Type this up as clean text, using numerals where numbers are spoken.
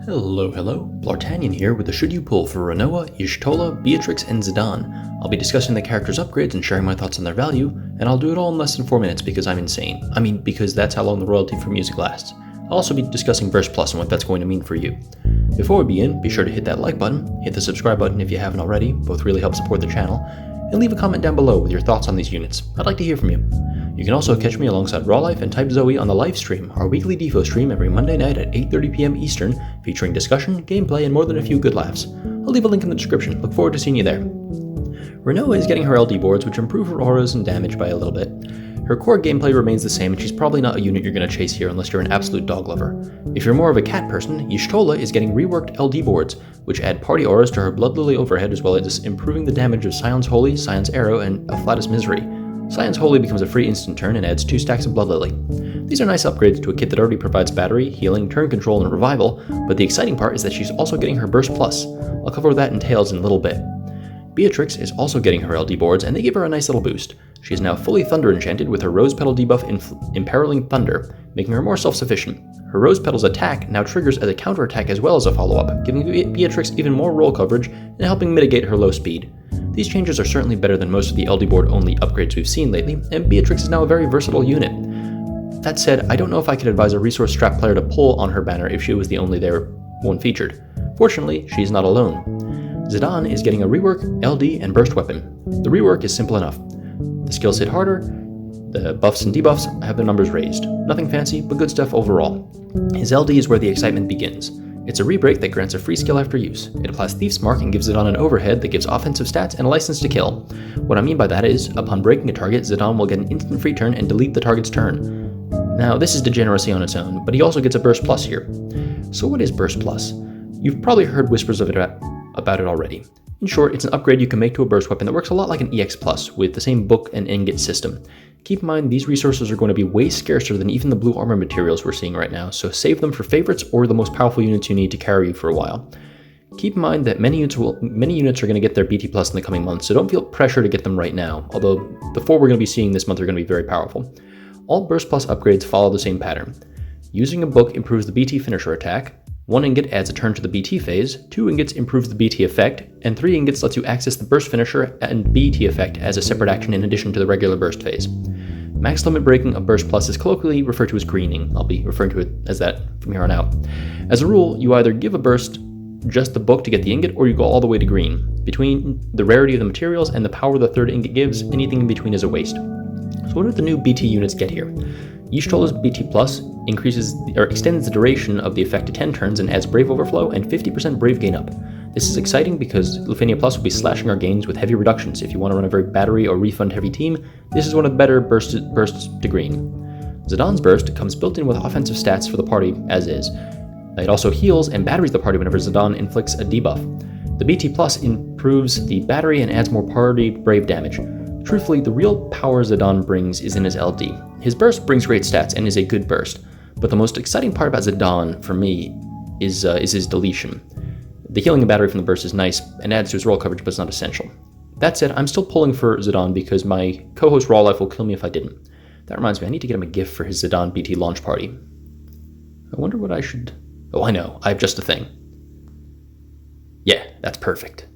Hello, Bl'Artagnan here with the Should You Pull for Rinoa, Yishtola, Beatrix, and Zidane. I'll be discussing the characters' upgrades and sharing my thoughts on their value, and I'll do it all in less than 4 minutes because I'm insane. Because that's how long the royalty for music lasts. I'll also be discussing Burst Plus and what that's going to mean for you. Before we begin, be sure to hit that like button, hit the subscribe button if you haven't already, both really help support the channel, and leave a comment down below with your thoughts on these units. I'd like to hear from you. You can also catch me alongside Raw Life and Type Zoe on the live stream, our weekly DFFOO stream every Monday night at 8:30 PM Eastern, featuring discussion, gameplay, and more than a few good laughs. I'll leave a link in the description. Look forward to seeing you there. Rinoa is getting her LD boards, which improve her auras and damage by a little bit. Her core gameplay remains the same, and she's probably not a unit you're going to chase here unless you're an absolute dog lover. If you're more of a cat person, Yishtola is getting reworked LD boards, which add party auras to her Blood Lily overhead as well as improving the damage of Scion's Holy, Scion's Arrow, and Afflatus Misery. Scion's Holy becomes a free instant turn and adds 2 stacks of Blood Lily. These are nice upgrades to a kit that already provides battery, healing, turn control, and revival, but the exciting part is that she's also getting her Burst Plus. I'll cover what that entails in a little bit. Beatrix is also getting her LD boards, and they give her a nice little boost. She is now fully Thunder Enchanted with her Rose Petal debuff Imperiling Thunder, making her more self-sufficient. Her Rose Petal's attack now triggers as a counterattack as well as a follow-up, giving Beatrix even more roll coverage and helping mitigate her low speed. These changes are certainly better than most of the LD board only upgrades we've seen lately, and Beatrix is now a very versatile unit. That said, I don't know if I could advise a resource strapped player to pull on her banner if she was the only one featured. Fortunately, she's not alone. Zidane is getting a rework, LD, and burst weapon. The rework is simple enough. The skills hit harder, the buffs and debuffs have their numbers raised. Nothing fancy, but good stuff overall. His LD is where the excitement begins. It's a rebreak that grants a free skill after use. It applies Thief's Mark and gives Zidane an overhead that gives offensive stats and a license to kill. What I mean by that is, upon breaking a target, Zidane will get an instant free turn and delete the target's turn. Now, this is degeneracy on its own, but he also gets a Burst Plus here. So what is Burst Plus? You've probably heard whispers of it about it already. In short, it's an upgrade you can make to a burst weapon that works a lot like an EX Plus, with the same book and ingot system. Keep in mind, these resources are going to be way scarcer than even the blue armor materials we're seeing right now, so save them for favorites or the most powerful units you need to carry you for a while. Keep in mind that many units are going to get their BT Plus in the coming months, so don't feel pressure to get them right now, although the 4 we're going to be seeing this month are going to be very powerful. All Burst Plus upgrades follow the same pattern. Using a book improves the BT finisher attack, 1 ingot adds a turn to the BT phase, 2 ingots improves the BT effect, and 3 ingots lets you access the burst finisher and BT effect as a separate action in addition to the regular burst phase. Max limit breaking of Burst Plus is colloquially referred to as greening. I'll be referring to it as that from here on out. As a rule, you either give a burst just the book to get the ingot, or you go all the way to green. Between the rarity of the materials and the power the third ingot gives, anything in between is a waste. So what do the new BT units get here? Yishtola's BT Plus extends the duration of the effect to 10 turns and adds Brave Overflow and 50% Brave Gain Up. This is exciting because Lufenia Plus will be slashing our gains with heavy reductions. If you want to run a very battery or refund heavy team, this is one of the better bursts to green. Zidane's burst comes built in with offensive stats for the party as is. It also heals and batteries the party whenever Zidane inflicts a debuff. The BT Plus improves the battery and adds more party brave damage. Truthfully, the real power Zidane brings is in his LD. His burst brings great stats and is a good burst, but the most exciting part about Zidane, for me, is his deletion. The healing and battery from the burst is nice and adds to his roll coverage, but it's not essential. That said, I'm still pulling for Zidane because my co-host Raw Life will kill me if I didn't. That reminds me, I need to get him a gift for his Zidane BT launch party. I wonder what I should... Oh, I know, I have just a thing. Yeah, that's perfect.